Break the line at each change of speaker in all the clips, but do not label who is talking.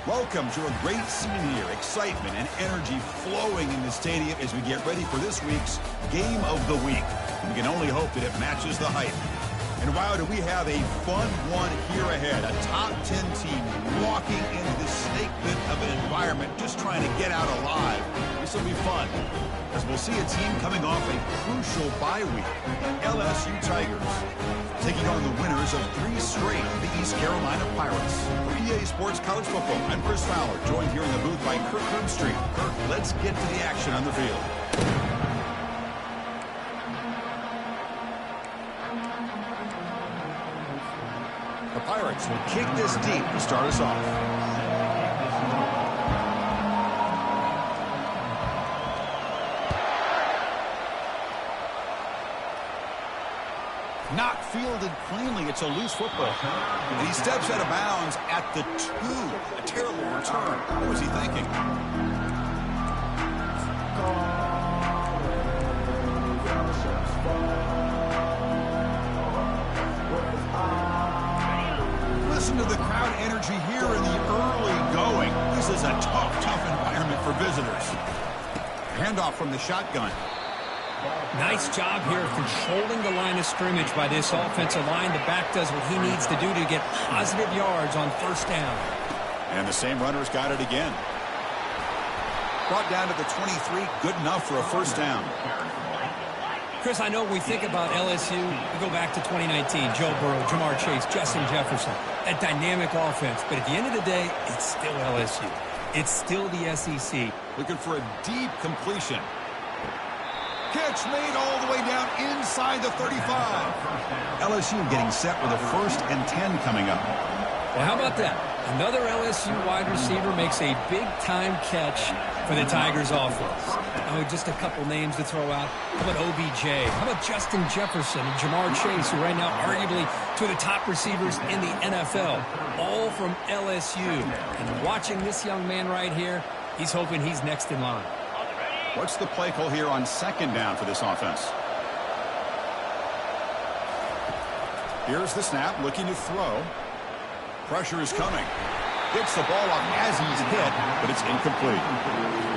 Welcome to a great scene here. Excitement and energy flowing in the stadium as we get ready for this week's Game of the Week. We can only hope that it matches the hype. And wow, do we have a fun one here ahead. A top 10 team walking into this snake pit of an environment just trying to get out alive. This will be fun, as we'll see a team coming off a crucial bye week. LSU Tigers taking on the winners of 3 straight, the East Carolina Pirates. For EA Sports College Football, I'm Chris Fowler, joined here in the booth by Kirk Street. Kirk, let's get to the action on the field. The Pirates will kick this deep to start us off. Not fielded cleanly. It's a loose football. And he steps out of bounds at the 2. A terrible return. What was he thinking? Listen to the crowd energy here in the early going. This is a tough environment for visitors. Handoff from the shotgun.
Nice job here controlling the line of scrimmage by this offensive line. The back does what he needs to do to get positive yards on first down.
And the same runner's got it again. Brought down to the 23, good enough for a first down.
Chris, I know we think about LSU, we go back to 2019, Joe Burrow, Jamar Chase, Justin Jefferson, that dynamic offense. But at the end of the day, it's still LSU. It's still the SEC.
Looking for a deep completion. Catch made all the way down inside the 35. LSU getting set with a 1st and 10 coming up.
Well, how about that? Another LSU wide receiver makes a big-time catch for the Tigers offense. Oh, just a couple names to throw out. How about OBJ? How about Justin Jefferson and Jamar Chase, who right now arguably two of the top receivers in the NFL, all from LSU. And watching this young man right here, he's hoping he's next in line.
What's the play call here on 2nd down for this offense? Here's the snap, looking to throw. Pressure is coming. Gets the ball off as he's hit, but it's incomplete.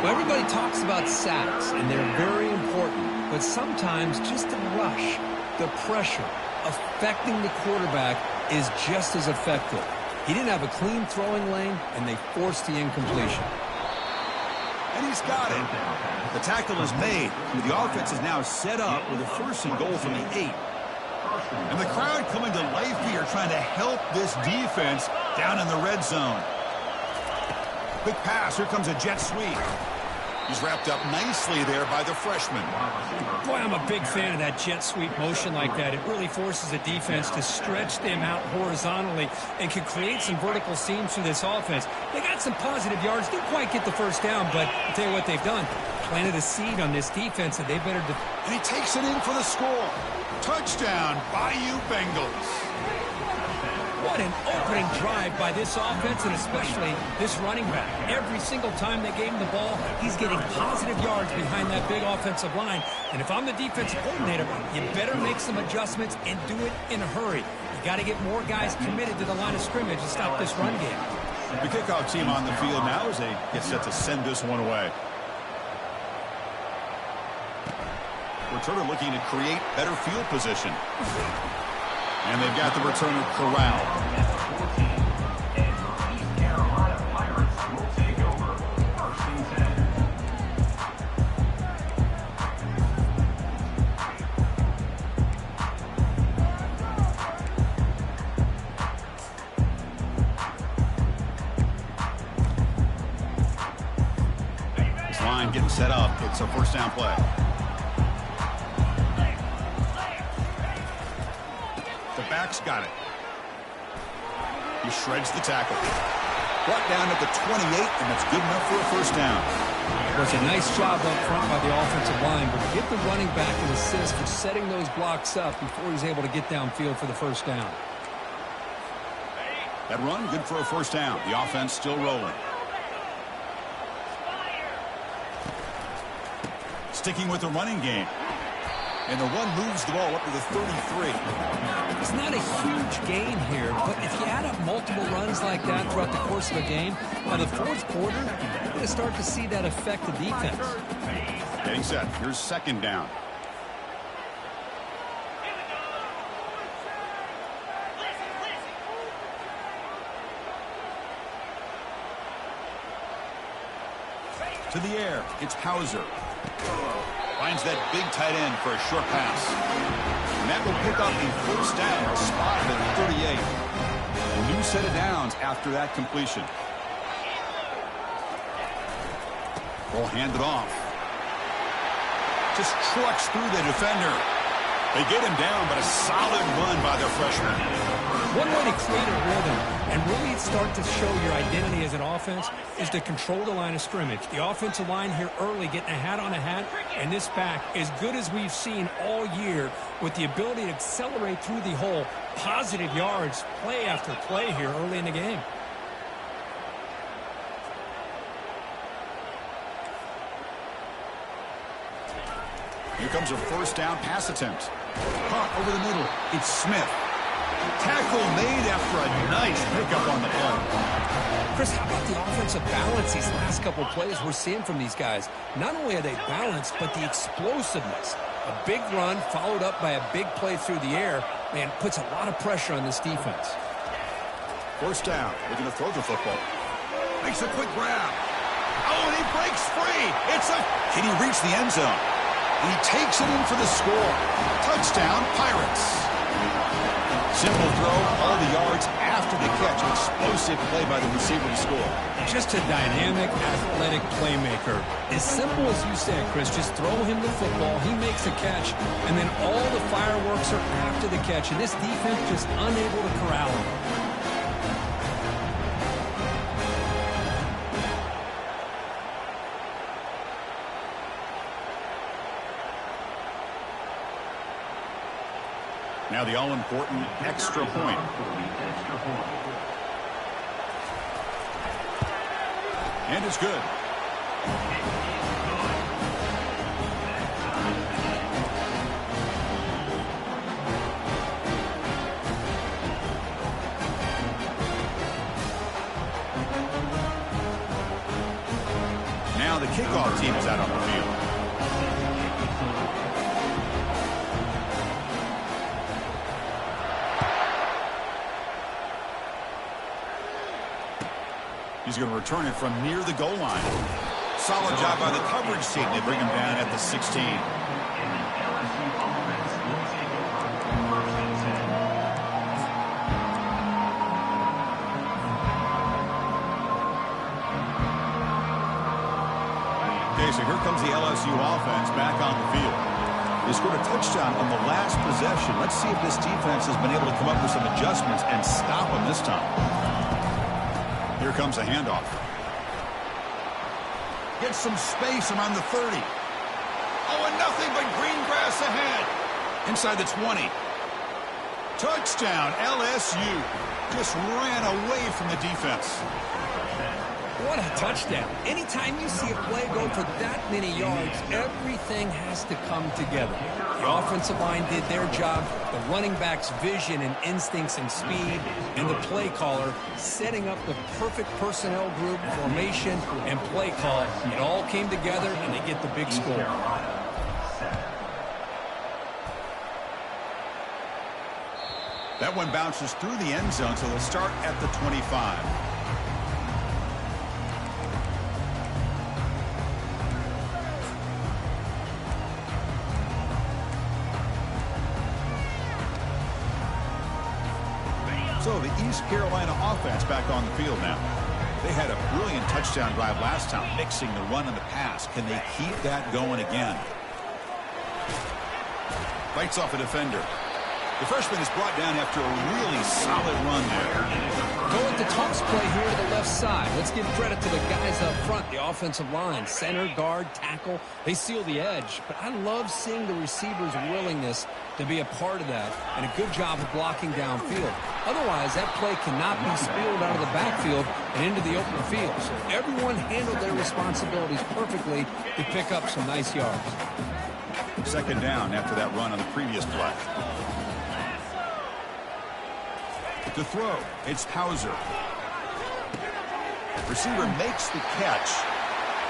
Well, everybody talks about sacks, and they're very important. But sometimes just the rush, the pressure, affecting the quarterback is just as effective. He didn't have a clean throwing lane, and they forced the incompletion.
And he's got it. The tackle is made. The offense is now set up with a 1st and goal from the 8. And the crowd coming to life here trying to help this defense down in the red zone. Quick pass. Here comes a jet sweep. He's wrapped up nicely there by the freshman.
Boy, I'm a big fan of that jet sweep motion like that. It really forces the defense to stretch them out horizontally and can create some vertical seams for this offense. They got some positive yards. Didn't quite get the first down, but I'll tell you what they've done. Planted a seed on this defense that they better...
And he takes it in for the score. Touchdown, Bayou Bengals.
What an opening drive by this offense, and especially this running back. Every single time they gave him the ball, he's getting positive yards behind that big offensive line. And if I'm the defensive coordinator, you better make some adjustments and do it in a hurry. You got to get more guys committed to the line of scrimmage to stop this run game.
The kickoff team on the field now as they get set to send this one away. Returner looking to create better field position. And they've got the returner corralled. This line getting set up. It's a 1st down play. Back's got it. He shreds the tackle. Brought down at the 28, and that's good enough for a 1st down.
Well, it's a nice job up front by the offensive line, but give the running back an assist for setting those blocks up before he's able to get downfield for the 1st down.
That run, good for a 1st down. The offense still rolling. Sticking with the running game. And the run moves the ball up to the 33.
It's not a huge gain here, but if you add up multiple runs like that throughout the course of a game, by the fourth quarter, you're going to start to see that affect the defense.
Getting set. Here's second down. To the air, it's Hauser. Finds that big tight end for a short pass. And that will pick up the first down, spotted at 38. A new set of downs after that completion. Ball handed off. Just trucks through the defender. They get him down, but a solid run by their freshman.
One way to create a rhythm and really start to show your identity as an offense is to control the line of scrimmage. The offensive line here early getting a hat on a hat, and this back, as good as we've seen all year, with the ability to accelerate through the hole, positive yards, play after play here early in the game.
Here comes a first down pass attempt. Caught over the middle. It's Smith. Tackle made after a nice pickup on the play.
Chris, how about the offensive balance these last couple of plays we're seeing from these guys? Not only are they balanced, but the explosiveness. A big run followed up by a big play through the air, man, puts a lot of pressure on this defense.
First down. They're going to throw the football. Makes a quick grab. Oh, and he breaks free. Can he reach the end zone? And he takes it in for the score. Touchdown, Pirates. Simple throw, all the yards after the catch. Explosive play by the receiver to score.
Just a dynamic, athletic playmaker. As simple as you said, Chris, just throw him the football, he makes a catch, and then all the fireworks are after the catch, and this defense just unable to corral him.
Now the all-important extra point. And it's good. Now the kickoff team is out on the field. He's going to return it from near the goal line. Solid job by the coverage team. They bring him down at the 16. Okay, so here comes the LSU offense back on the field. They scored a touchdown on the last possession. Let's see if this defense has been able to come up with some adjustments and stop them this time. Here comes a handoff. Gets some space around the 30. Oh, and nothing but green grass ahead. Inside the 20. Touchdown, LSU. Just ran away from the defense.
What a touchdown. Anytime you see a play go for that many yards, everything has to come together. The offensive line did their job, the running back's vision and instincts and speed, and the play caller setting up the perfect personnel group, formation, and play call. It all came together, and they get the big score.
That one bounces through the end zone, so they'll start at the 25. So the East Carolina offense back on the field now. They had a brilliant touchdown drive last time, mixing the run and the pass. Can they keep that going again? Fights off a defender. The freshman is brought down after a really solid run there.
Go with the toss play here to the left side. Let's give credit to the guys up front, the offensive line. Center, guard, tackle, they seal the edge. But I love seeing the receiver's willingness to be a part of that, and a good job of blocking downfield. Otherwise, that play cannot be spilled out of the backfield and into the open field. So everyone handled their responsibilities perfectly to pick up some nice yards.
Second down after that run on the previous play. To throw, it's Hauser. Receiver makes the catch.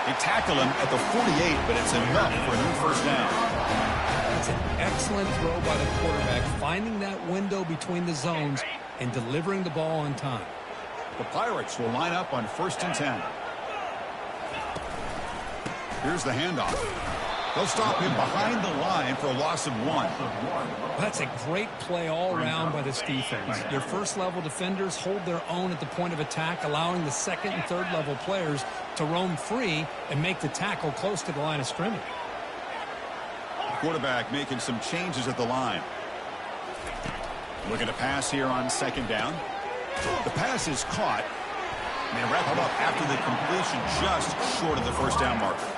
They tackle him at the 48, but it's enough for a new first down.
That's an excellent throw by the quarterback, finding that window between the zones and delivering the ball on time.
The Pirates will line up on 1st and 10. Here's the handoff. They'll stop him behind the line for a loss of 1.
That's a great play all around by this defense. Your first-level defenders hold their own at the point of attack, allowing the second and third-level players to roam free and make the tackle close to the line of scrimmage.
Quarterback making some changes at the line. Looking to pass here on 2nd down. The pass is caught. And they wrap it up after the completion just short of the first down marker.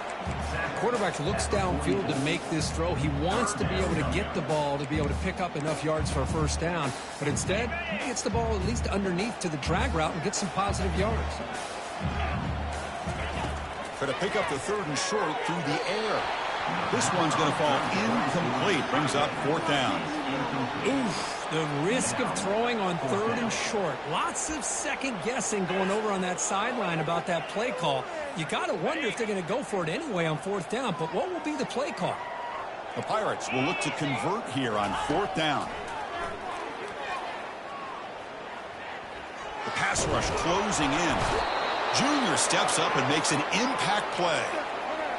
Quarterback looks downfield to make this throw. He wants to be able to get the ball to be able to pick up enough yards for a first down. But instead, he gets the ball at least underneath to the drag route and gets some positive yards.
Going to pick up the 3rd and short through the air. This one's going to fall incomplete. Brings up 4th down.
Oof. The risk of throwing on 3rd and short. Lots of second guessing going over on that sideline about that play call. You got to wonder if they're going to go for it anyway on 4th down. But what will be the play call?
The Pirates will look to convert here on 4th down. The pass rush closing in. Junior steps up and makes an impact play.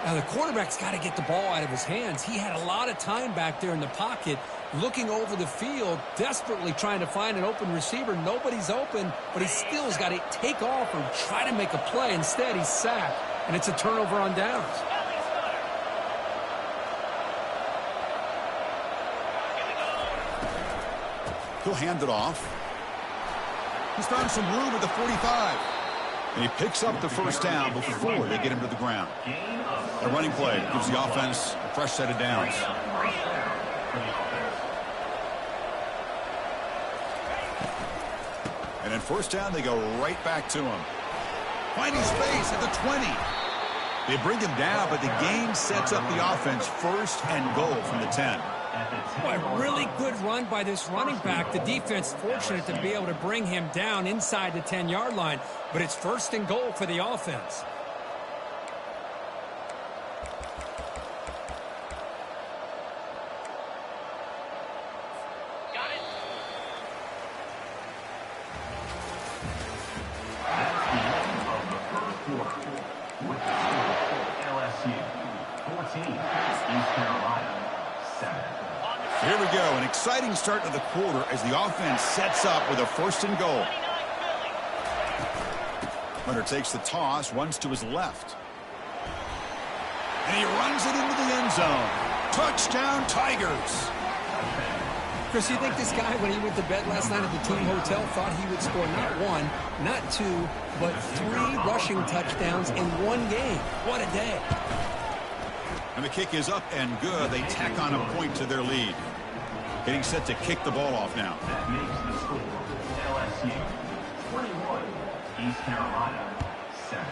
Now, the quarterback's got to get the ball out of his hands. He had a lot of time back there in the pocket, looking over the field, desperately trying to find an open receiver. Nobody's open, but he still has got to take off or try to make a play. Instead, he's sacked, and it's a turnover on downs.
He'll hand it off. He's found some room at the 45. And he picks up the first down before they get him to the ground. A running play gives the offense a fresh set of downs. And then 1st down, they go right back to him. Finding space at the 20. They bring him down, but the gain sets up the offense 1st and goal from the 10.
Boy, really good run by this running back. The defense fortunate to be able to bring him down inside the 10-yard line, but it's 1st and goal for the offense.
Got it. LSU 14, East Carolina 7.
Here we go, an exciting start to the quarter as the offense sets up with a 1st and goal. Hunter takes the toss, runs to his left. And he runs it into the end zone. Touchdown, Tigers.
Chris, you think this guy, when he went to bed last night at the team hotel, thought he would score not 1, not 2, but 3 rushing touchdowns in one game? What a day.
And the kick is up and good. They tack on a point to their lead. Getting set to kick the ball off now.
That makes the score LSU 21, East Carolina 7.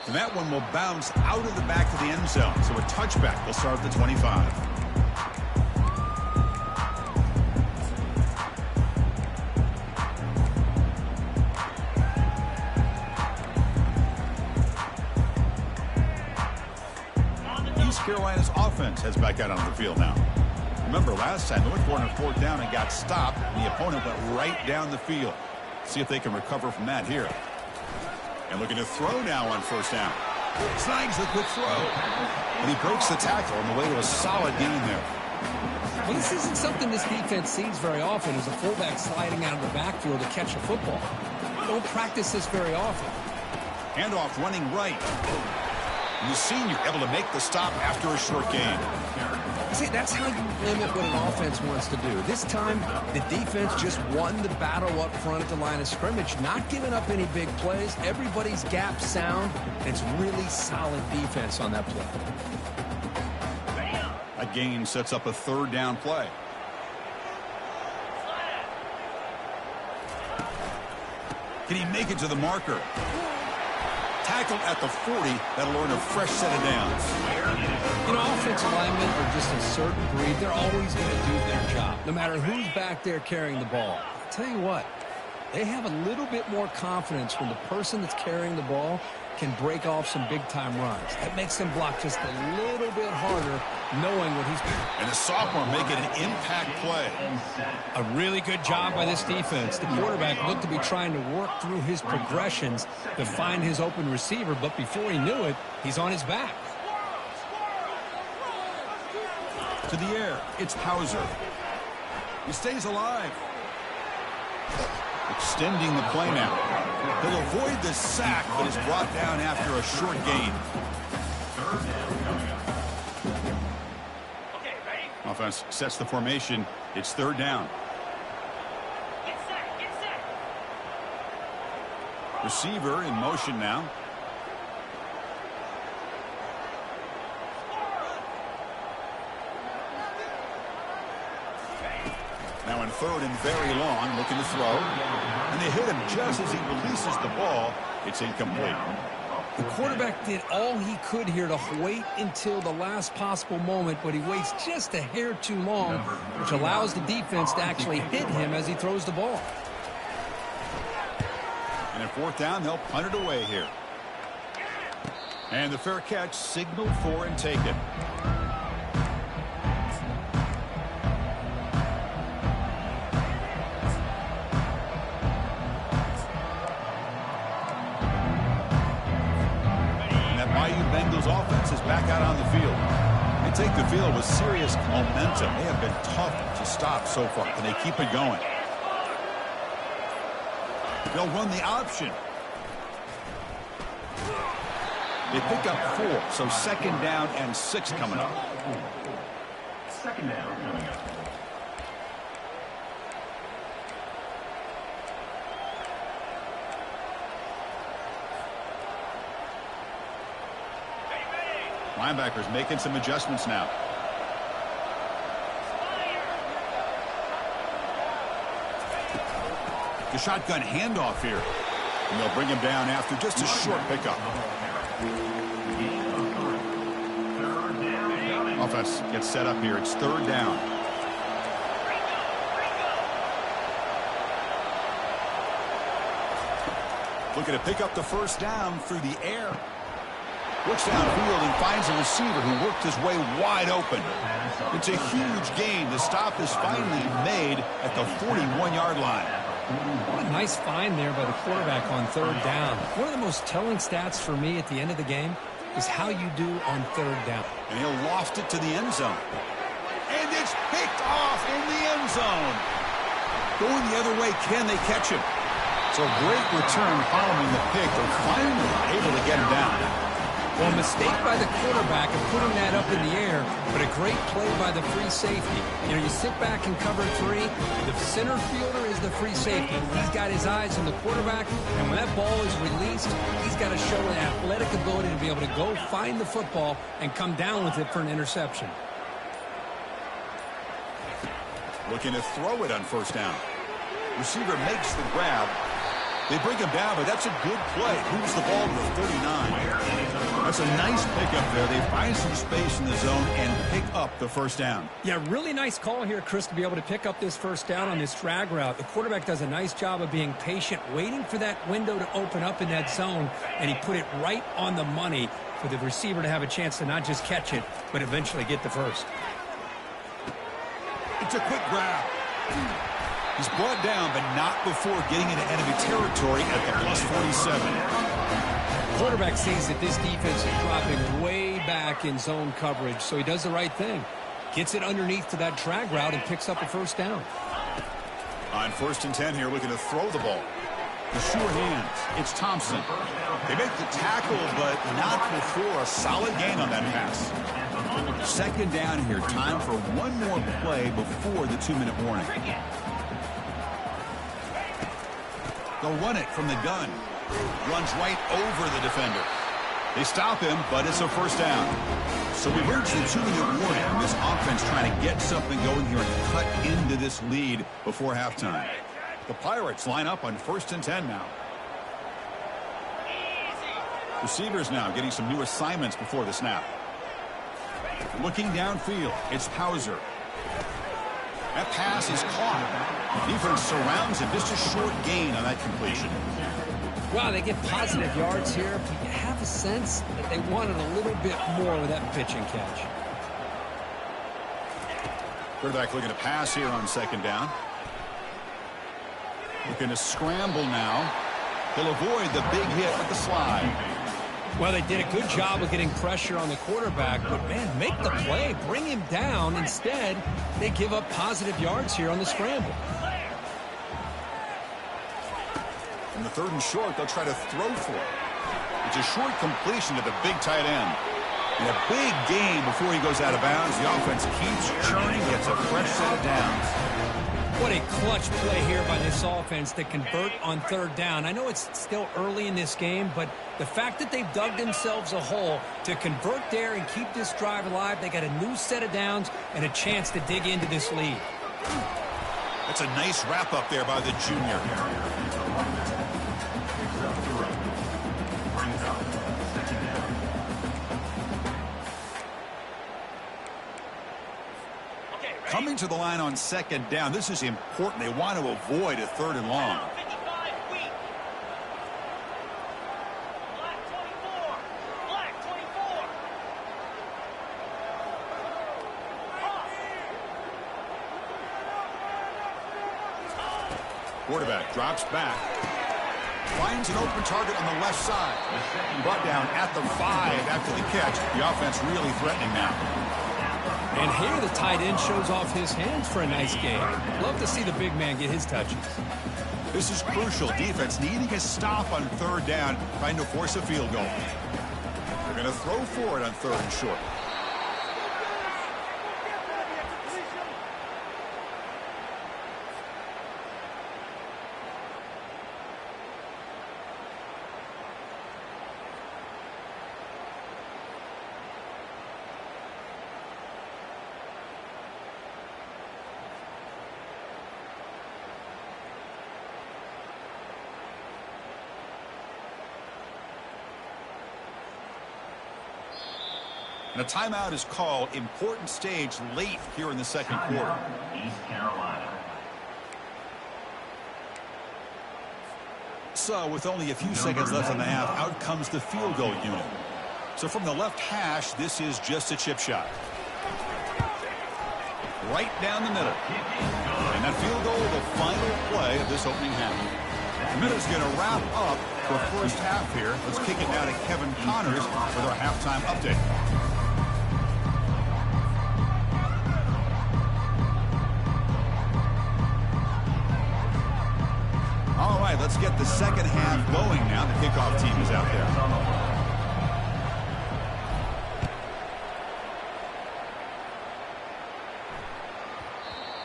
And that one will bounce out of the back of the end zone. So a touchback will start at the 25. East Carolina's offense heads back out on the field now. Remember, last time they went for it on 4th down and got stopped. The opponent went right down the field. See if they can recover from that here. And looking to throw now on 1st down. Snags the quick throw. And he breaks the tackle on the way to a solid gain there.
Well, this isn't something this defense sees very often, is a fullback sliding out of the backfield to catch a football. Don't practice this very often.
Handoff running right. And the senior able to make the stop after a short gain.
See, that's how you limit what an offense wants to do. This time, the defense just won the battle up front at the line of scrimmage, not giving up any big plays. Everybody's gap sound. It's really solid defense on that play.
That gain sets up a 3rd down play. Can he make it to the marker? Tackled at the 40. That'll earn a fresh set of downs.
You know, offensive linemen are just a certain breed. They're always going to do their job, no matter who's back there carrying the ball. I'll tell you what, they have a little bit more confidence when the person that's carrying the ball can break off some big-time runs. That makes them block just a little bit harder, knowing what he's doing.
And the sophomore making an impact play.
A really good job by this defense. The quarterback looked to be trying to work through his progressions to find his open receiver, but before he knew it, he's on his back.
To the air, it's Hauser. He stays alive. Extending the play now. He'll avoid the sack, but is brought down after a short gain. Offense sets the formation. It's third down.
Get set.
Receiver in motion now. Now in third and very long, looking to throw. And they hit him just as he releases the ball. It's incomplete.
The quarterback did all he could here to wait until the last possible moment, but he waits just a hair too long, which allows the defense to actually hit him as he throws the ball.
And at fourth down, they'll punt it away here. And the fair catch signaled for and taken. Offense is back out on the field. They take the field with serious momentum. They have been tough to stop so far, and they keep it going. They'll run the option. They pick up 4, so second down and 6 coming up.
Second down coming up.
Linebackers making some adjustments now. The shotgun handoff here. And they'll bring him down after just a short pickup. Offense gets set up here. It's third down. Looking to pick up the first down through the air. Looks downfield and finds a receiver who worked his way wide open. It's a huge gain. The stop is finally made at the 41-yard line.
What a nice find there by the quarterback on third down. One of the most telling stats for me at the end of the game is how you do on third down.
And he'll loft it to the end zone. And it's picked off in the end zone. Going the other way, can they catch him? So great return following the pick. They're finally able to get him down.
Well, a mistake by the quarterback of putting that up in the air, but a great play by the free safety. You know, you sit back and cover 3. The center fielder is the free safety. He's got his eyes on the quarterback, and when that ball is released, he's got to show an athletic ability to be able to go find the football and come down with it for an interception.
Looking to throw it on first down. Receiver makes the grab. They bring him down, but that's a good play. Moves the ball to the 39. That's a nice pickup there. They find some space in the zone and pick up the first down.
Yeah, really nice call here, Chris, to be able to pick up this first down on this drag route. The quarterback does a nice job of being patient, waiting for that window to open up in that zone, and he put it right on the money for the receiver to have a chance to not just catch it, but eventually get the first.
It's a quick grab. He's brought down, but not before getting into enemy territory at the plus 47.
Quarterback sees that this defense is dropping way back in zone coverage, so he does the right thing. Gets it underneath to that drag route and picks up a first down.
On first and 10 here, looking to throw the ball. The sure hands. It's Thompson. They make the tackle, but not before a solid gain on that pass. Second down here. Time for one more play before the 2-minute warning. They'll run it from the gun. Runs right over the defender. They stop him, but it's a first down. So we reach the 2-minute warning. This offense trying to get something going here and cut into this lead before halftime. The Pirates line up on first and 10 now. Receivers now getting some new assignments before the snap. Looking downfield, it's Hauser. That pass is caught. Defense surrounds him. Just a short gain on that completion.
Wow, they get positive yards here, but you have a sense that they wanted a little bit more with that pitch and catch.
Quarterback looking to pass here on second down. Looking to scramble now. He'll avoid the big hit with the slide.
Well, they did a good job of getting pressure on the quarterback, but, man, make the play. Bring him down. Instead, they give up positive yards here on the scramble.
In the 3rd and short, they'll try to throw for it. It's a short completion to the big tight end. And a big gain before he goes out of bounds. The offense keeps churning, gets a fresh set of downs.
What a clutch play here by this offense to convert on 3rd down. I know it's still early in this game, but the fact that they've dug themselves a hole to convert there and keep this drive alive, they got a new set of downs and a chance to dig into this lead.
That's a nice wrap-up there by the junior. Coming to the line on 2nd down, this is important. They want to avoid a 3rd and long. Quarterback drops back. Finds an open target on the left side. Brought down at the 5 after the catch. The offense really threatening now.
And here the tight end shows off his hands for a nice game. Love to see the big man get his touches.
This is crucial. Defense needing a stop on 3rd down, trying to force a field goal. They're going to throw for it on 3rd and short. And a timeout is called. Important stage late here in the 2nd quarter.
East Carolina.
So with only a few seconds left in the half, out comes the field goal unit. So from the left hash, this is just a chip shot. Right down the middle. And that field goal, the final play of this opening half. The minute's going to wrap up the first half here. Let's kick it now to Kevin Connors with our halftime update. All right, let's get the 2nd half going now. The kickoff team is out there.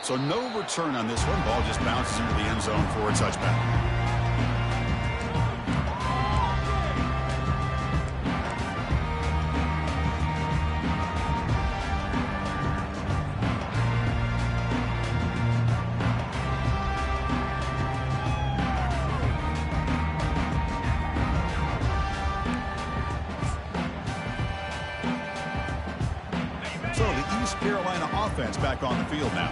So no return on this one. Ball just bounces into the end zone for a touchback. So the East Carolina offense back on the field now.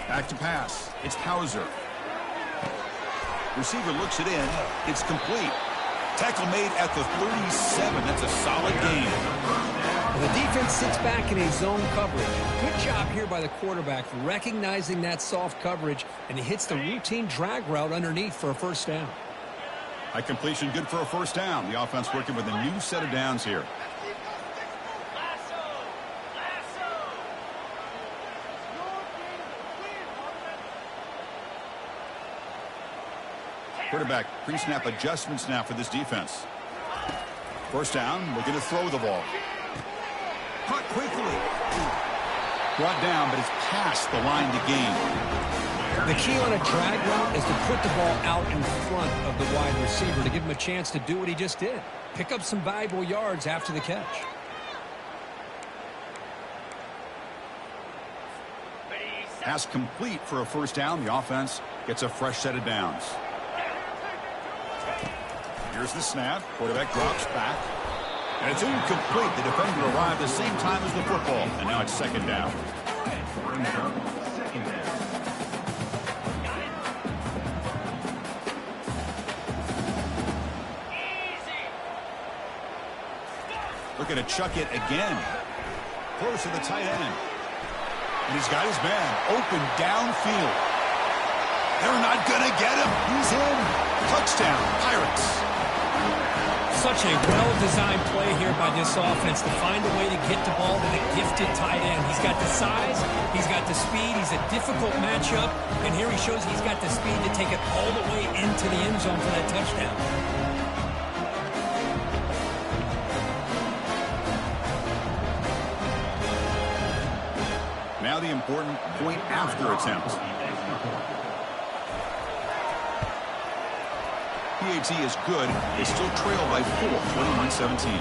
Back to pass. It's Hauser. Receiver looks it in. It's complete. Tackle made at the 37. That's a solid gain.
The defense sits back in a zone coverage. Good job here by the quarterback recognizing that soft coverage, and he hits the routine drag route underneath for a 1st down.
High completion, good for a 1st down. The offense working with a new set of downs here. Quarterback pre-snap adjustments now for this defense. 1st down, looking to throw the ball. Caught quickly. Brought down, but it's past the line to gain.
The key on a drag route is to put the ball out in front of the wide receiver to give him a chance to do what he just did. Pick up some valuable yards after the catch.
Ready,
Pass complete for a first down. The offense gets a fresh set of downs. Here's the snap. Quarterback drops back. And it's incomplete. The defender arrived the same time as the football. And now it's second down. Looking to chuck it again. Close to the tight end. And he's got his man open downfield. They're not going to get him. He's in. Touchdown, Pirates.
Such a well-designed play here by this offense to find a way to get the ball to the gifted tight end. He's got the size, he's got the speed, he's a difficult matchup, and here he shows he's got the speed to take it all the way into the end zone for that touchdown.
Now the important point after attempt. PAT is good. They still trail by 4, 21-17.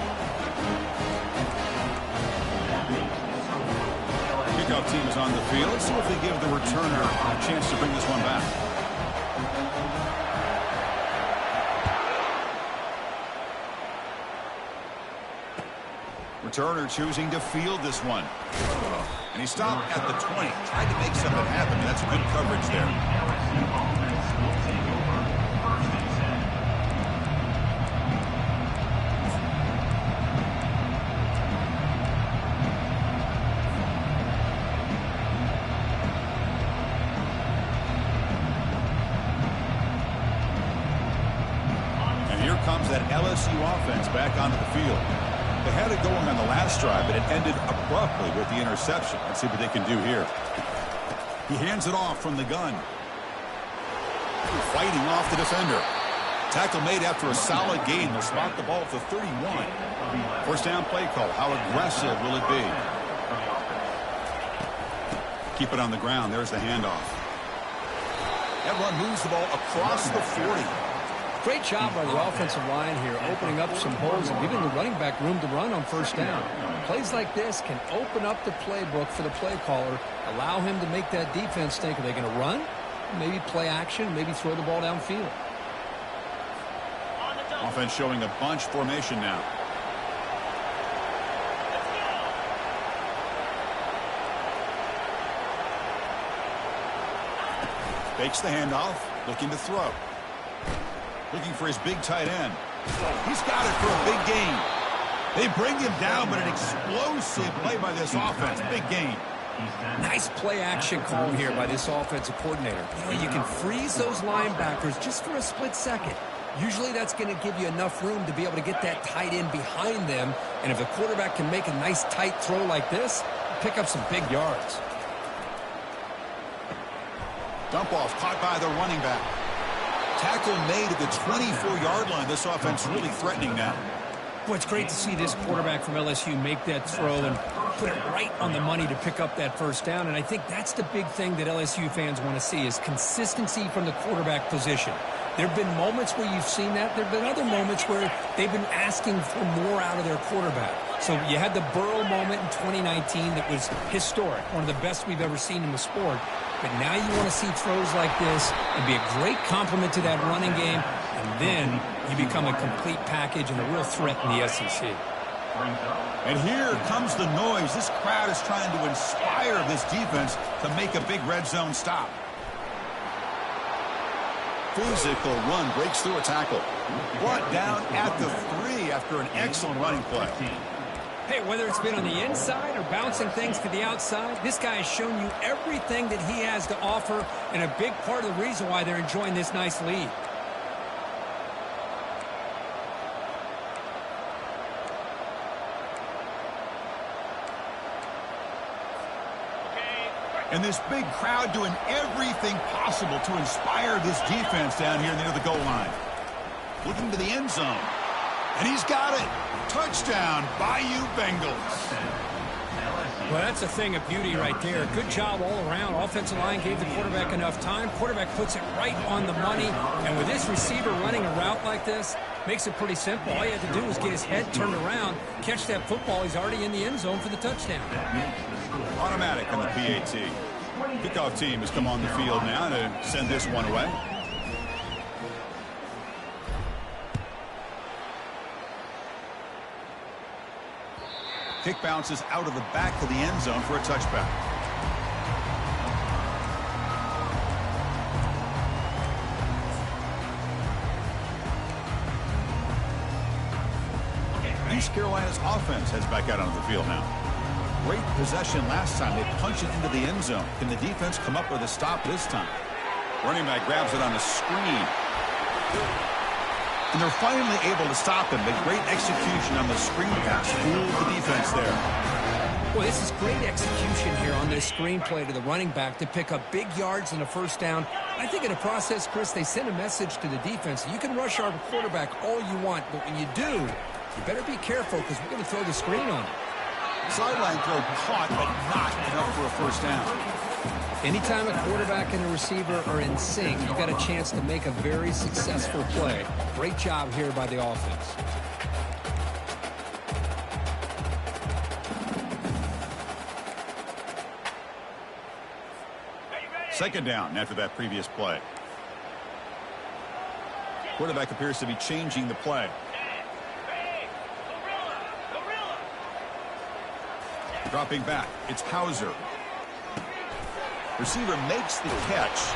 Kickoff team is on the field. Let's see if they give the returner a chance to bring this one back. Returner choosing to field this one. And he stopped at the 20. Tried to make something happen. That's good coverage there. Comes that LSU offense back onto the field. They had it going on the last drive, but it ended abruptly with the interception. Let's see what they can do here. He hands it off from the gun. Fighting off the defender. Tackle made after a solid gain. They'll spot the ball at the 31. First down play call. How aggressive will it be? Keep it on the ground. There's the handoff. That run moves the ball across the 40.
Great job by the offensive line here, opening up some holes and giving the running back room to run on first down. Plays like this can open up the playbook for the play caller, allow him to make that defense think, are they going to run? Maybe play action, maybe throw the ball downfield.
Offense showing a bunch formation now. Fakes the handoff, looking to throw. Looking for his big tight end. He's got it for a big gain. They bring him down, but an explosive play by this offense. Big gain.
Nice play action call here by this offensive coordinator. You can freeze those linebackers just for a split second. Usually that's going to give you enough room to be able to get that tight end behind them. And if the quarterback can make a nice tight throw like this, pick up some big yards.
Dump off caught by the running back. Tackle made at the 24-yard line. This offense really threatening now.
Boy, it's great to see this quarterback from LSU make that throw and put it right on the money to pick up that first down. And I think that's the big thing that LSU fans want to see is consistency from the quarterback position. There have been moments where you've seen that. There have been other moments where they've been asking for more out of their quarterback. So you had the Burrow moment in 2019 that was historic, one of the best we've ever seen in the sport. But now you want to see throws like this and be a great complement to that running game, and then you become a complete package and a real threat in the SEC.
And here comes the noise. This crowd is trying to inspire this defense to make a big red zone stop. Physical run breaks through a tackle. Brought down at the 3 after an excellent running play.
Hey, whether it's been on the inside or bouncing things to the outside, this guy has shown you everything that he has to offer, and a big part of the reason why they're enjoying this nice lead.
And this big crowd doing everything possible to inspire this defense down here near the goal line. Looking to the end zone. And he's got it. Touchdown, Bayou Bengals.
Well, that's a thing of beauty right there. Good job all around. Offensive line gave the quarterback enough time. Quarterback puts it right on the money. And with this receiver running a route like this, makes it pretty simple. All you have to do is get his head turned around, catch that football. He's already in the end zone for the touchdown.
Automatic on the PAT. Kickoff team has come on the field now to send this one away. Kick bounces out of the back of the end zone for a touchback. East Carolina's offense heads back out onto the field now. Great possession last time. They punch it into the end zone. Can the defense come up with a stop this time? Running back grabs it on a screen. And they're finally able to stop him. But great execution on the screen pass. Fooled the defense there.
Well, this is great execution here on this screen play to the running back to pick up big yards and a first down. I think in the process, Chris, they send a message to the defense. You can rush our quarterback all you want, but when you do, you better be careful because we're going to throw the screen on him.
Sideline throw caught, but not enough for a first down.
Anytime a quarterback and a receiver are in sync, you got a chance to make a very successful play. Great job here by the offense.
Second down after that previous play. Quarterback appears to be changing the play. Dropping back, it's Hauser. Receiver makes the catch.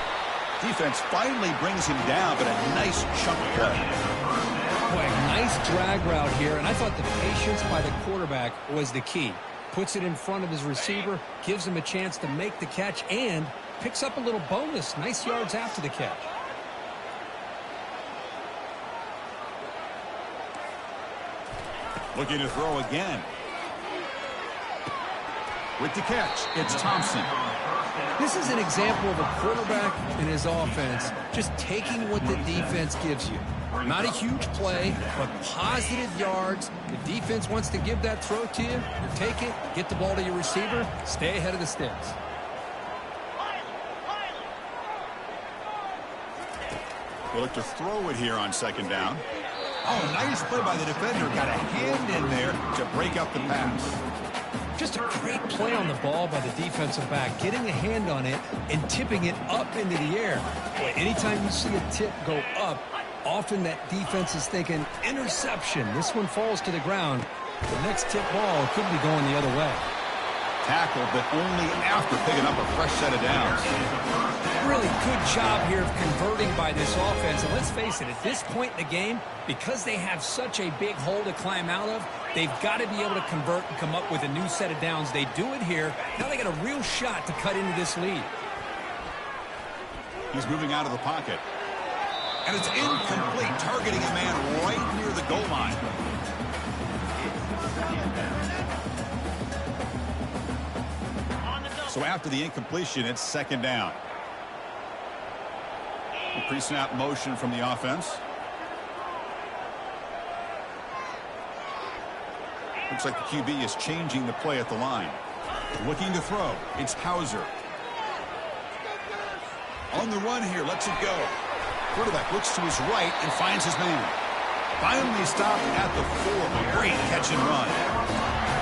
Defense finally brings him down, but a nice chunk play.
Boy, nice drag route here, and I thought the patience by the quarterback was the key. Puts it in front of his receiver, gives him a chance to make the catch, and picks up a little bonus. Nice yards after the catch.
Looking to throw again. With the catch, it's Thompson.
This is an example of a quarterback and his offense just taking what the defense gives you. Not a huge play, but positive yards. The defense wants to give that throw to you. You take it, get the ball to your receiver, stay ahead of the sticks.
They look to throw it here on second down. Oh, nice play by the defender. Got a hand in there to break up the pass.
Just a great play on the ball by the defensive back, getting a hand on it and tipping it up into the air. Boy, anytime you see a tip go up, often that defense is thinking interception. This one falls to the ground. The next tip ball could be going the other way.
Tackled, but only after picking up a fresh set of downs.
Really good job here of converting by this offense. And let's face it, at this point in the game, because they have such a big hole to climb out of, they've got to be able to convert and come up with a new set of downs. They do it here. Now they got a real shot to cut into this lead.
He's moving out of the pocket. And it's incomplete, targeting a man right near the goal line. So after the incompletion, it's second down. A pre-snap motion from the offense. Looks like the QB is changing the play at the line. Looking to throw. It's Hauser. On the run here, lets it go. Quarterback looks to his right and finds his man. Finally stopped at the 4. A great catch and run.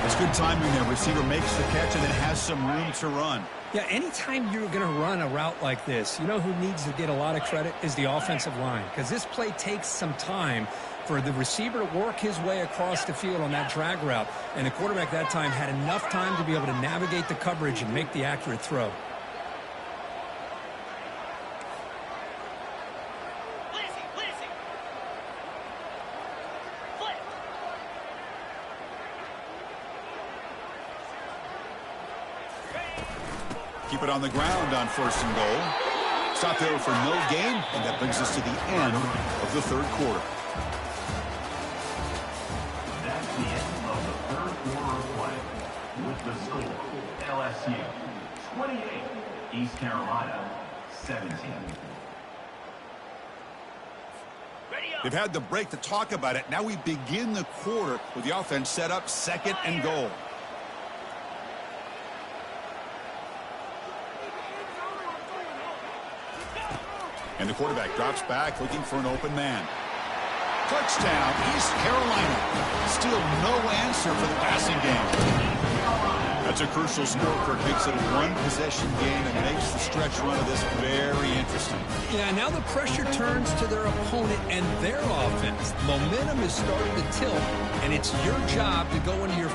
It's good timing there. Receiver makes the catch and then has some room to run.
Yeah, anytime you're going to run a route like this, you know who needs to get a lot of credit is the offensive line. Because this play takes some time for the receiver to work his way across the field on that drag route. And the quarterback that time had enough time to be able to navigate the coverage and make the accurate throw.
Keep it on the ground on first and goal. Stop there for no gain, and that brings us to the end of the third quarter.
That's the end of the third quarter of play. With the score, LSU 28, East Carolina 17.
They've had the break to talk about it. Now we begin the quarter with the offense set up second and goal. And the quarterback drops back looking for an open man. Touchdown, East Carolina. Still no answer for the passing game. That's a crucial score, Kirk. Makes it a one-possession game and makes the stretch run of this very interesting.
Yeah, now the pressure turns to their opponent and their offense. Momentum is starting to tilt, and it's your job to go into your...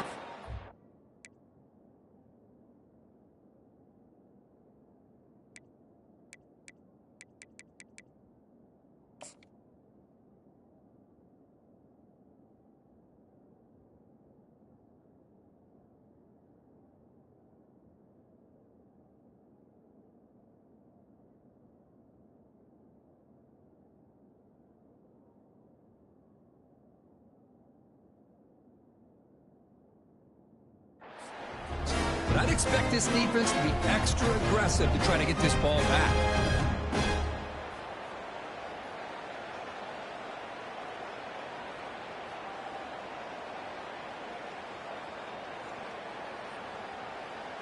But I'd expect this defense to be extra aggressive to try to get this ball back.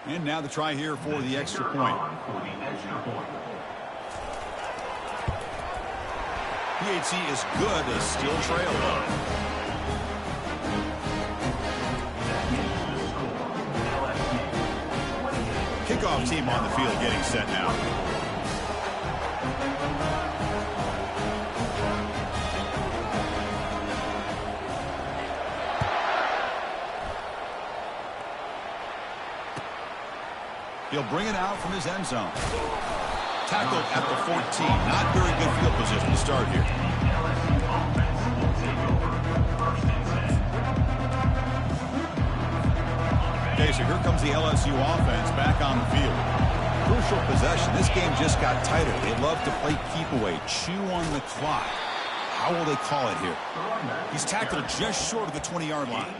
And now the try here for the extra point. PHC is good as still trailing. Kickoff team on the field getting set now. He'll bring it out from his end zone. Tackled at the 14. Not very good field position to start here. Okay, so here comes the LSU offense back on the field. Crucial possession. This game just got tighter. They love to play keep away, chew on the clock. How will they call it here? He's tackled just short of the 20-yard line.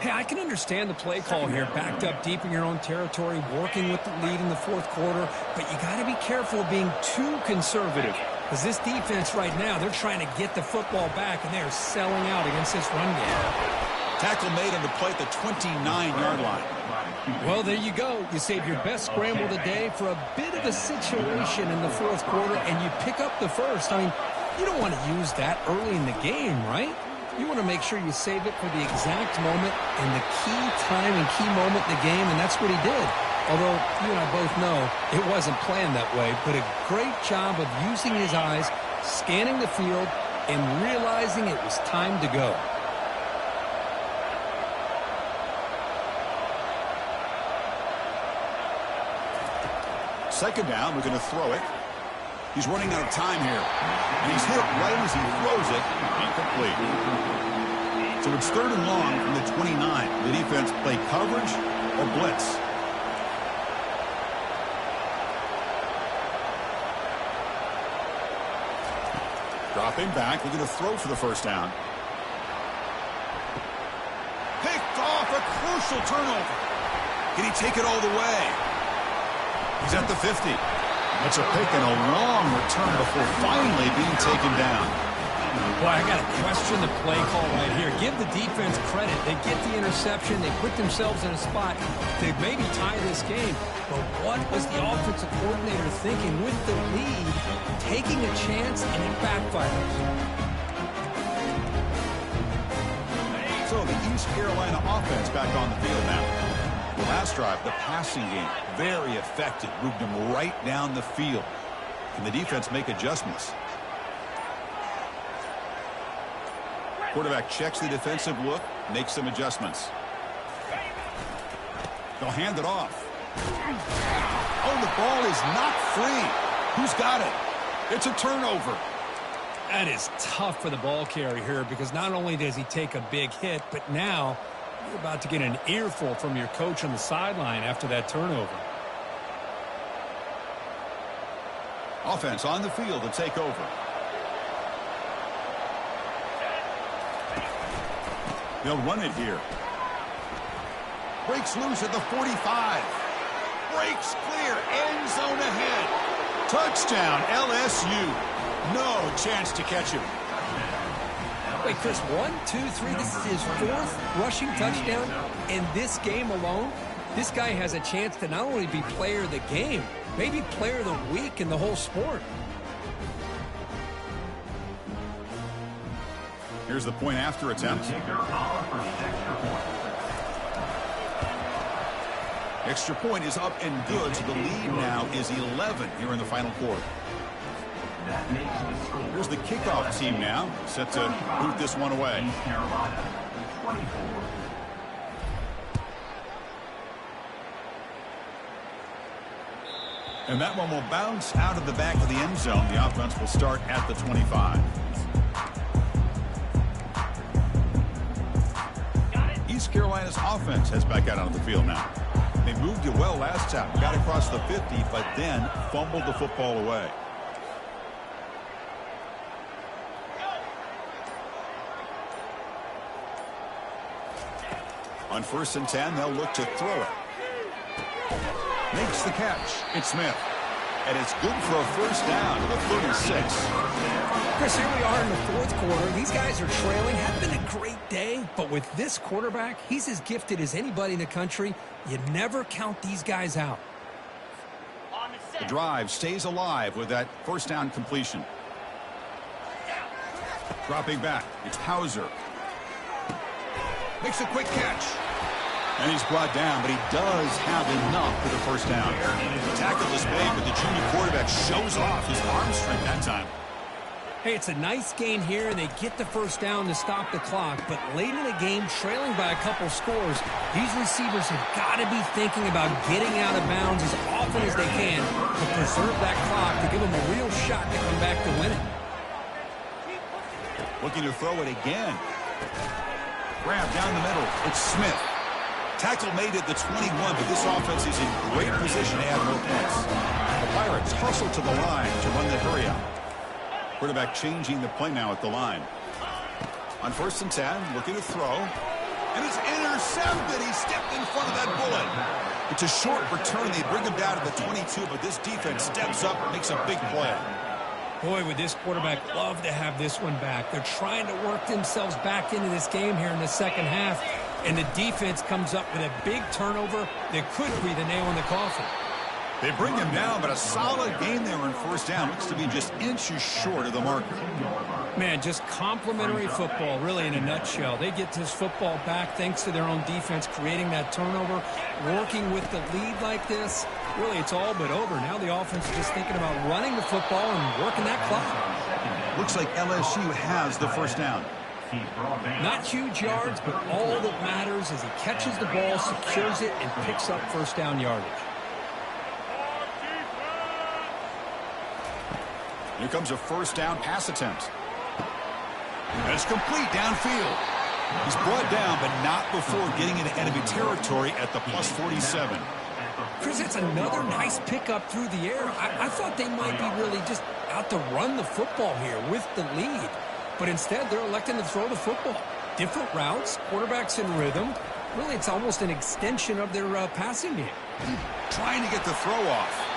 Hey, I can understand the play call here. Backed up deep in your own territory, working with the lead in the fourth quarter. But you got to be careful of being too conservative. Because this defense right now, they're trying to get the football back, and they're selling out against this run game.
Tackle made on the play at the 29-yard line.
Well, there you go. You save your best scramble today for a bit of a situation in the fourth quarter, and you pick up the first. I mean, you don't want to use that early in the game, right? You want to make sure you save it for the exact moment and the key time and key moment in the game, and that's what he did. Although you and I both know it wasn't planned that way, but a great job of using his eyes, scanning the field, and realizing it was time to go.
Second down, we're going to throw it. He's running out of time here. And he's hit right as he throws it. Incomplete. So it's third and long from the 29. The defense play coverage or blitz. Dropping back. We're going to throw for the first down. Picked off, a crucial turnover. Can he take it all the way? He's at the 50. That's a pick and a long return before finally being taken down.
Boy, I got to question the play call right here. Give the defense credit. They get the interception. They put themselves in a spot to maybe tie this game. But what was the offensive coordinator thinking with the lead, taking a chance, and it backfires?
So the East Carolina offense back on the field now. The last drive, the passing game, very effective. Moved him right down the field. Can the defense make adjustments? Quarterback checks the defensive look, makes some adjustments. They'll hand it off. Oh, the ball is not free. Who's got it? It's a turnover.
That is tough for the ball carrier here because not only does he take a big hit, but now you're about to get an earful from your coach on the sideline after that turnover.
Offense on the field to take over. They'll run it here. Breaks loose at the 45. Breaks clear. End zone ahead. Touchdown, LSU. No chance to catch him.
Wait, Chris, 1, 2, 3. This is his fourth rushing touchdown. In this game alone, this guy has a chance to not only be player of the game, maybe player of the week in the whole sport.
Here's the point after attempt. Extra point is up and good, so the lead now is 11 here in the final quarter. Here's the kickoff team now, set to boot this one away.
East Carolina, 24.
And that one will bounce out of the back of the end zone. The offense will start at the 25. East Carolina's offense heads back out onto the field now. They moved it well last time, got across the 50, but then fumbled the football away. On 1st and 10, they'll look to throw it. Makes the catch. It's Smith. And it's good for a first down to the 36.
Chris, here we are in the fourth quarter. These guys are trailing. Had been a great day, but with this quarterback, he's as gifted as anybody in the country. You never count these guys out.
The drive stays alive with that first down completion. Dropping back, it's Hauser. Makes a quick catch. And he's brought down, but he does have enough for the first down. The tackle is made, but the junior quarterback shows off his arm strength that time.
Hey, it's a nice gain here, and they get the first down to stop the clock. But late in the game, trailing by a couple scores, these receivers have got to be thinking about getting out of bounds as often as they can to preserve that clock, to give them a real shot to come back to win it.
Looking to throw it again. Grab down the middle. It's Smith. Tackle made at the 21, but this offense is in great position to add more points. The Pirates hustle to the line to run the hurry out. Quarterback changing the play now at the line. On 1st and 10, looking to throw. And it's intercepted. He stepped in front of that bullet. It's a short return. They bring him down to the 22, but this defense steps up and makes a big play.
Boy, would this quarterback love to have this one back. They're trying to work themselves back into this game here in the second half. And the defense comes up with a big turnover that could be the nail in the coffin.
They bring him down, but a solid game there on first down. Looks to be just inches short of the marker.
Man, just complimentary football, really, in a nutshell. They get this football back thanks to their own defense, creating that turnover, working with the lead like this. Really, it's all but over. Now the offense is just thinking about running the football and working that clock.
Looks like LSU has the first down.
Not huge yards, but all that matters is he catches the ball, secures it, and picks up first down yardage.
Here comes a first down pass attempt. And it's complete downfield. He's brought down, but not before getting into enemy territory at the plus 47.
Chris, it's another nice pickup through the air. I thought they might be really just out to run the football here with the lead. But instead, they're electing to throw the football. Different routes, quarterbacks in rhythm. Really, it's almost an extension of their passing game.
Trying to get the throw off.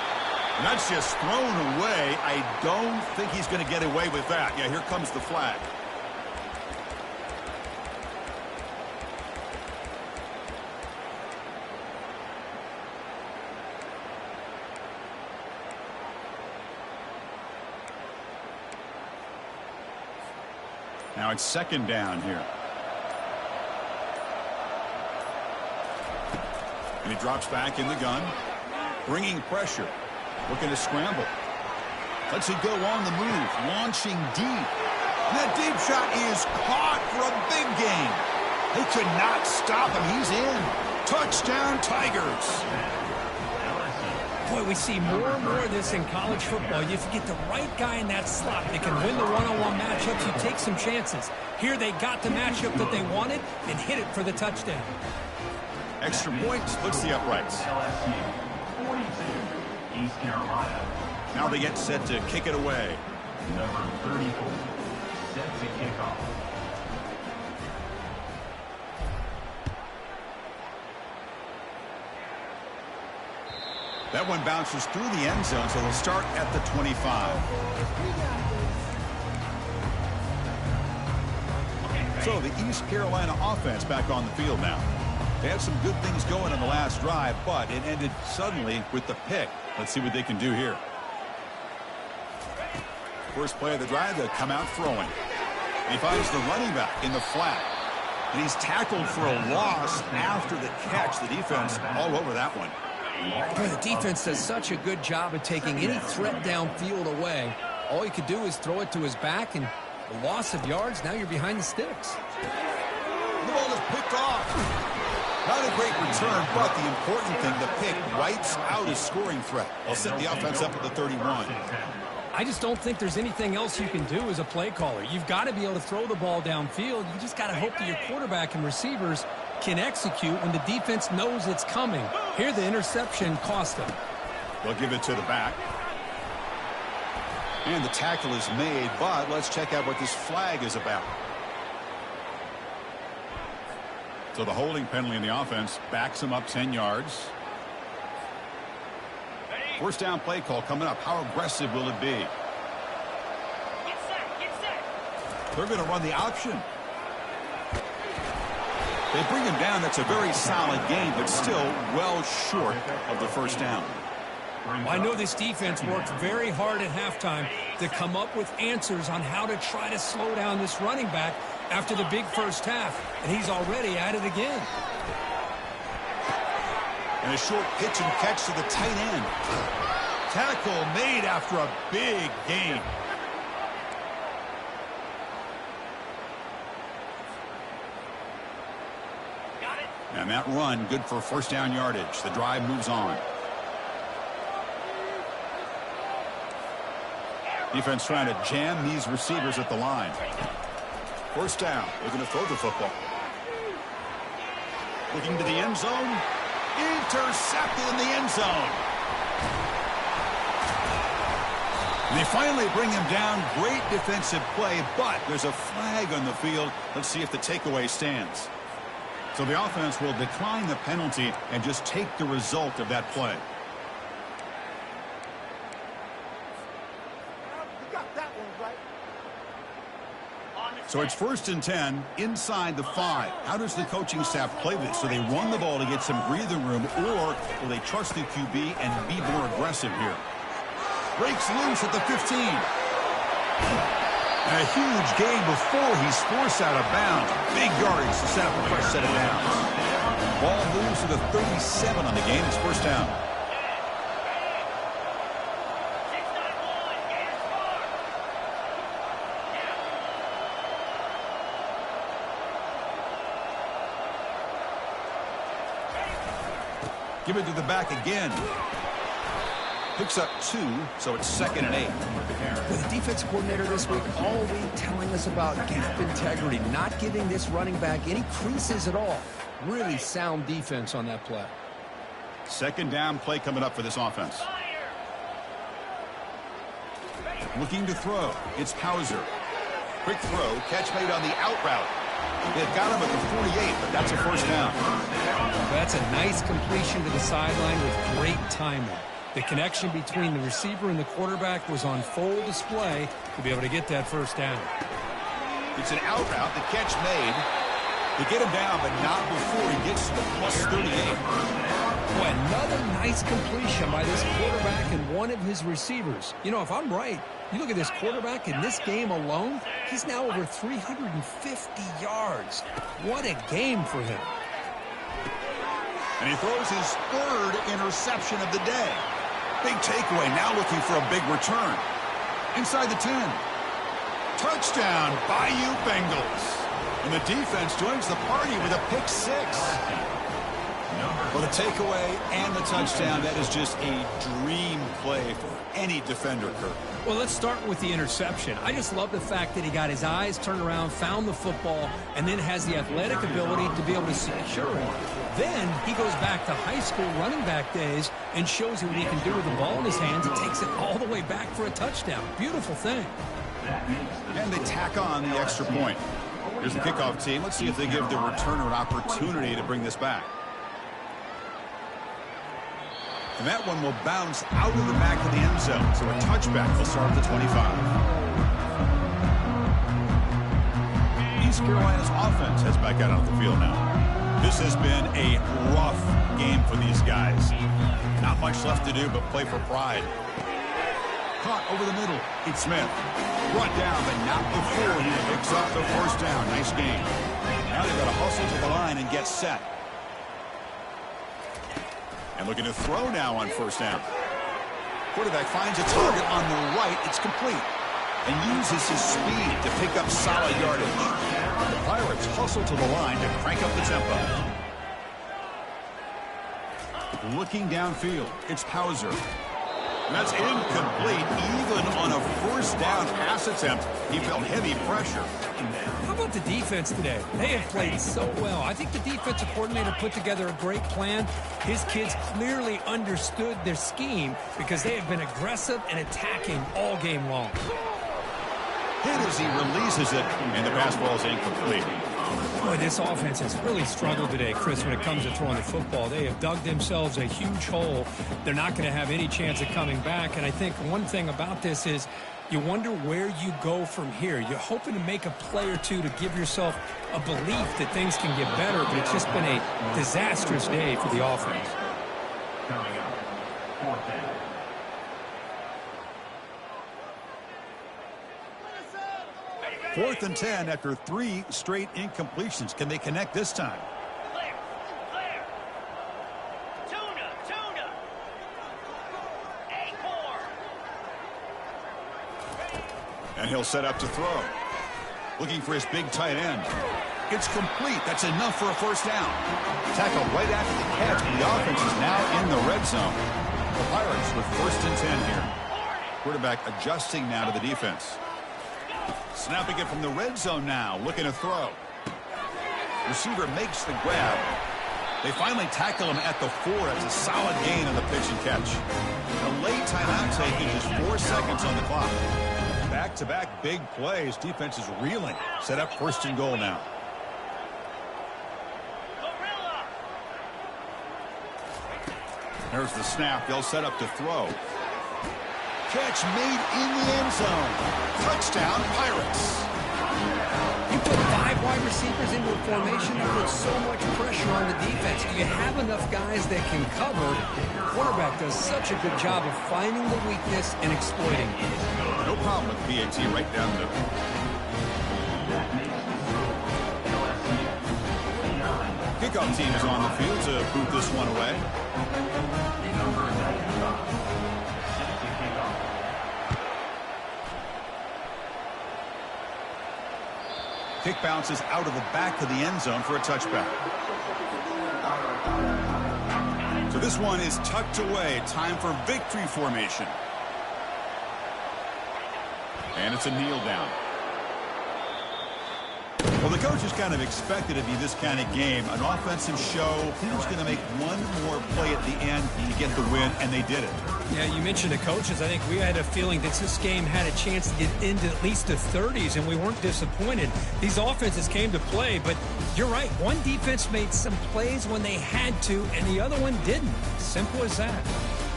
And that's just thrown away. I don't think he's going to get away with that. Yeah, here comes the flag. Now it's second down here. And he drops back in the gun. Bringing pressure. Looking to scramble. Lets it go on the move. Launching deep. And that deep shot is caught for a big gain. They could not stop him. He's in. Touchdown, Tigers.
Boy, we see more and more of this in college football. If you get the right guy in that slot that can win the one-on-one matchups, you take some chances. Here they got the matchup that they wanted and hit it for the touchdown.
Extra point splits the uprights.
LSU, 42, East Carolina.
Now they get set to kick it away.
Number 34, set to kick off.
That one bounces through the end zone, so they'll start at the 25. So the East Carolina offense back on the field now. They had some good things going in the last drive, but it ended suddenly with the pick. Let's see what they can do here. First play of the drive, they'll come out throwing. He finds the running back in the flat. And he's tackled for a loss after the catch. The defense all over that one.
Boy, the defense does such a good job of taking any threat downfield away. All you could do is throw it to his back, and the loss of yards, now you're behind the sticks.
The ball is picked off. Not a great return, but the important thing, the pick wipes out his scoring threat. They'll set the offense up at the 31.
I just don't think there's anything else you can do as a play caller. You've got to be able to throw the ball downfield. You just got to hope that your quarterback and receivers can execute when the defense knows it's coming. Here, the interception cost them.
They'll give it to the back. And the tackle is made, but let's check out what this flag is about. So the holding penalty in the offense backs him up 10 yards. First down play call coming up. How aggressive will it be?
Get set.
They're going to run the option. They bring him down. That's a very solid game, but still well short of the first down.
Well, I know this defense worked very hard at halftime to come up with answers on how to try to slow down this running back after the big first half, and he's already at it again.
And a short pitch and catch to the tight end. Tackle made after a big gain.
Got it.
And that run, good for first down yardage. The drive moves on. Defense trying to jam these receivers at the line. First down. They're going to throw the football. Looking to the end zone. Intercepted in the end zone. And they finally bring him down. Great defensive play, but there's a flag on the field. Let's see if the takeaway stands. So the offense will decline the penalty and just take the result of that play. So it's 1st and 10 inside the 5. How does the coaching staff play this? Do they run the ball to get some breathing room, or will they trust the QB and be more aggressive here? Breaks loose at the 15. And a huge gain before he's forced out of bounds. Big yardage to set up a fresh set of downs. Ball moves to the 37 on the game. It's first down. Give it to the back again. Picks up 2, so it's 2nd and 8.
With the defense coordinator this week all week telling us about gap integrity, not giving this running back any creases at all. Really sound defense on that play.
2nd down play coming up for this offense. Looking to throw. It's Hauser. Quick throw. Catch made on the out route. They've got him at the 48, but that's a first down.
That's a nice completion to the sideline with great timing. The connection between the receiver and the quarterback was on full display to be able to get that first down.
It's an out route. The catch made. They get him down, but not before he gets to the plus 38.
Boy, another nice completion by this quarterback and one of his receivers. You know, if I'm right, you look at this quarterback in this game alone, he's now over 350 yards. What a game for him.
And he throws his 3rd interception of the day. Big takeaway, now looking for a big return. Inside the 10. Touchdown, Bayou Bengals. And the defense joins the party with a pick 6. Well, the takeaway and the touchdown, that is just a dream play for any defender, Kirk.
Well, let's start with the interception. I just love the fact that he got his eyes turned around, found the football, and then has the athletic ability to be able to secure it. Then he goes back to high school running back days and shows you what he can do with the ball in his hands. He takes it all the way back for a touchdown. Beautiful thing.
And they tack on the extra point. Here's the kickoff team. Let's see if they give the returner an opportunity to bring this back. And that one will bounce out of the back of the end zone. So a touchback will start at the 25. East Carolina's offense heads back out on the field now. This has been a rough game for these guys. Not much left to do but play for pride. Caught over the middle. It's Smith. Brought down, but not before he picks up the first down. Nice game. Now they've got to hustle to the line and get set. And looking to throw now on first down. Quarterback finds a target on the right. It's complete. And uses his speed to pick up solid yardage. The Pirates hustle to the line to crank up the tempo. Looking downfield, it's Hauser. That's incomplete. Even on a first down pass attempt, he felt heavy pressure.
How about the defense today? They have played so well. I think the defensive coordinator put together a great plan. His kids clearly understood their scheme because they have been aggressive and attacking all game long.
Hit as he releases it, and the pass ball is incomplete.
Boy, this offense has really struggled today, Chris, when it comes to throwing the football. They have dug themselves a huge hole. They're not going to have any chance of coming back. And I think one thing about this is you wonder where you go from here. You're hoping to make a play or two to give yourself a belief that things can get better, but it's just been a disastrous day for the offense.
Coming up, fourth down.
Fourth and 10 after 3 straight incompletions. Can they connect this time?
Clear. Clear. Tuna. Acorn.
And he'll set up to throw. Looking for his big tight end. It's complete. That's enough for a first down. Tackle right after the catch. The offense is now in the red zone. The Pirates with first and 10 here. Quarterback adjusting now to the defense. Snapping it from the red zone now. Looking to throw. Receiver makes the grab. They finally tackle him at the 4. It's a solid gain on the pitch and catch. A late timeout taking just 4 seconds on the clock. Back-to-back big plays. Defense is reeling. Set up first and goal now.
Gorilla.
There's the snap. They'll set up to throw. Catch made in the end zone. Touchdown, Pirates.
You put 5 wide receivers into a formation that puts so much pressure on the defense. Do you have enough guys that can cover? The quarterback does such a good job of finding the weakness and exploiting it.
No problem with PAT right down the middle. Kickoff team is on the field to boot this one away. Kick bounces out of the back of the end zone for a touchback. So this one is tucked away. Time for victory formation. And it's a kneel down. Well, the coaches kind of expected it to be this kind of game. An offensive show. Who's going to make one more play at the end to get the win, and they did it.
Yeah, you mentioned the coaches. I think we had a feeling that this game had a chance to get into at least the 30s, and we weren't disappointed. These offenses came to play, but you're right. One defense made some plays when they had to, and the other one didn't. Simple as that.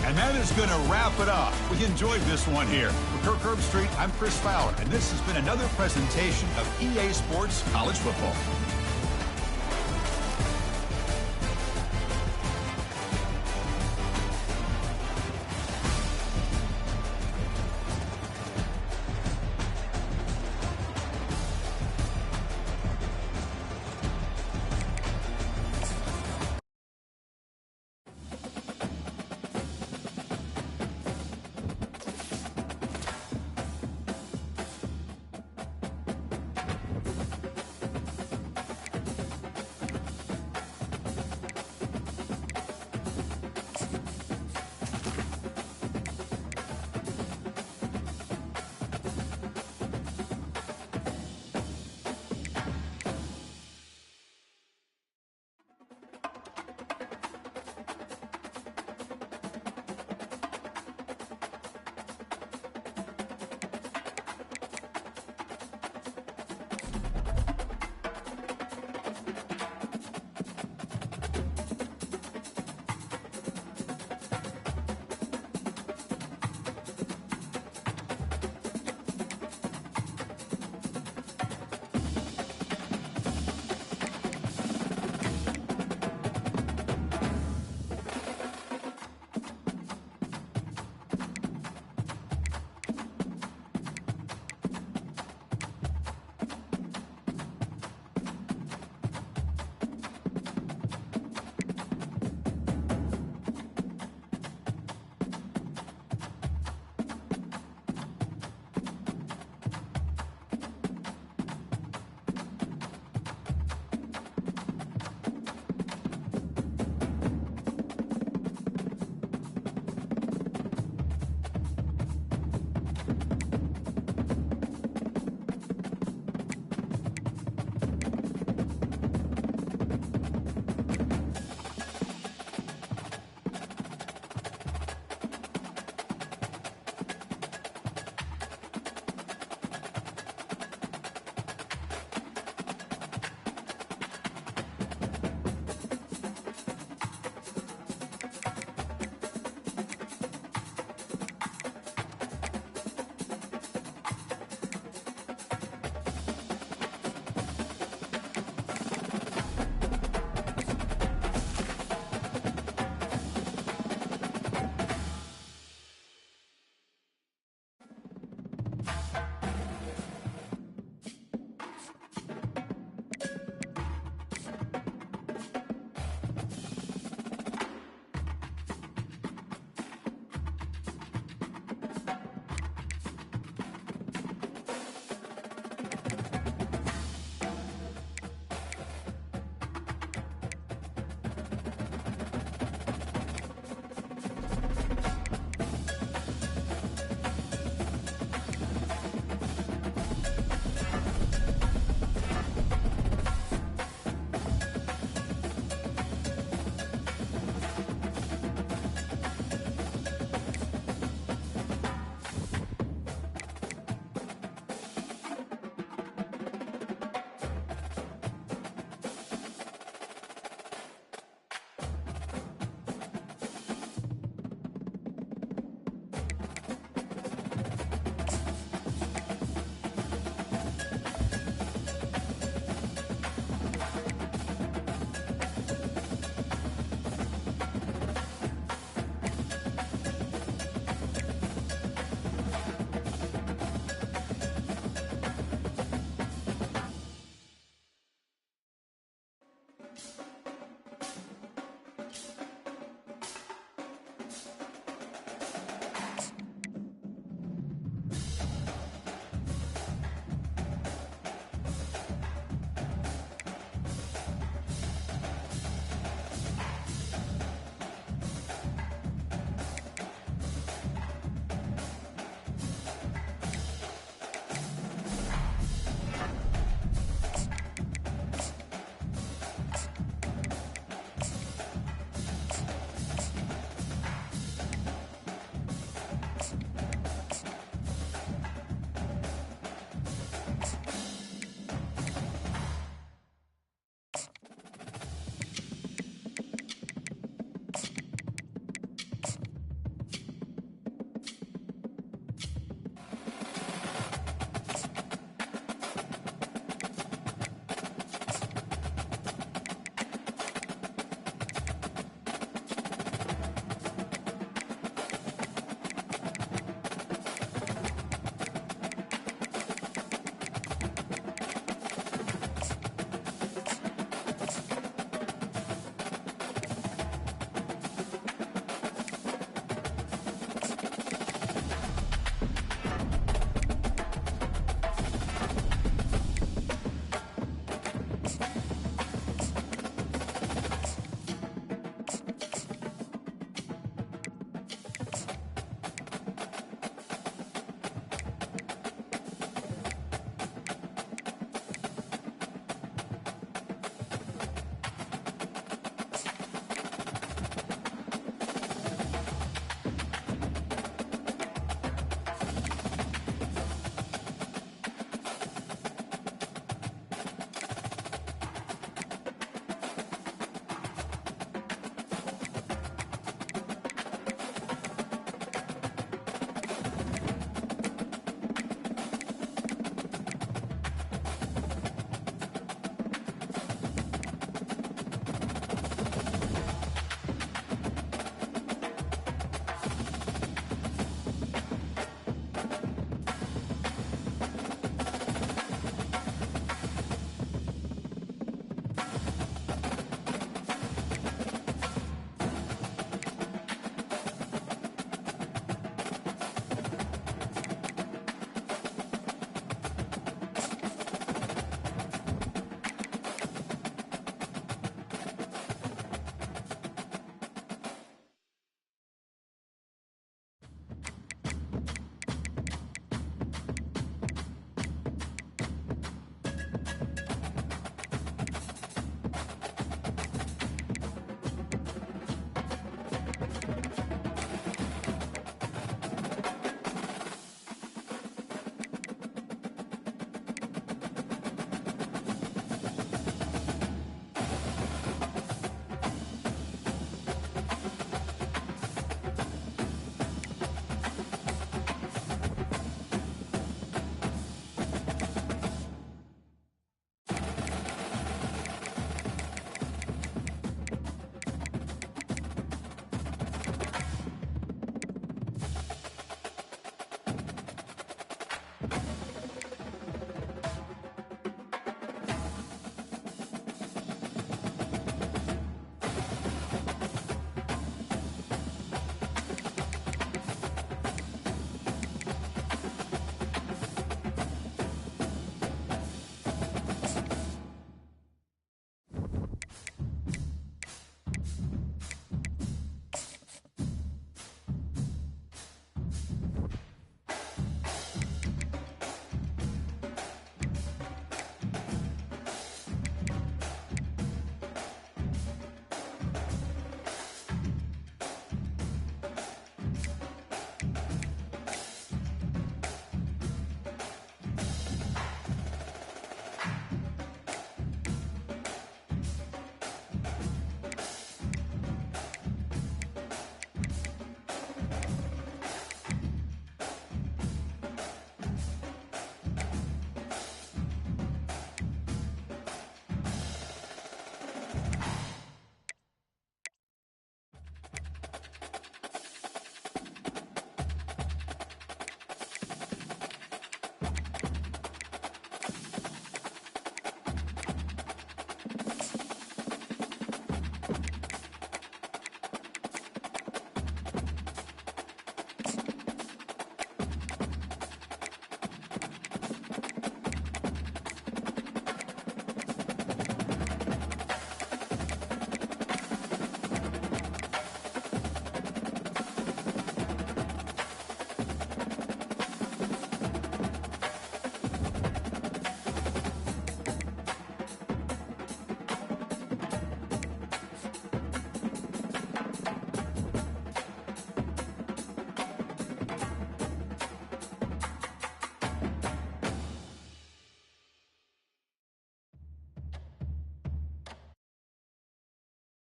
And that is going to wrap it up. We enjoyed this one here. For Kirk Herbstreit, I'm Chris Fowler, and this has been another presentation of EA Sports College Football.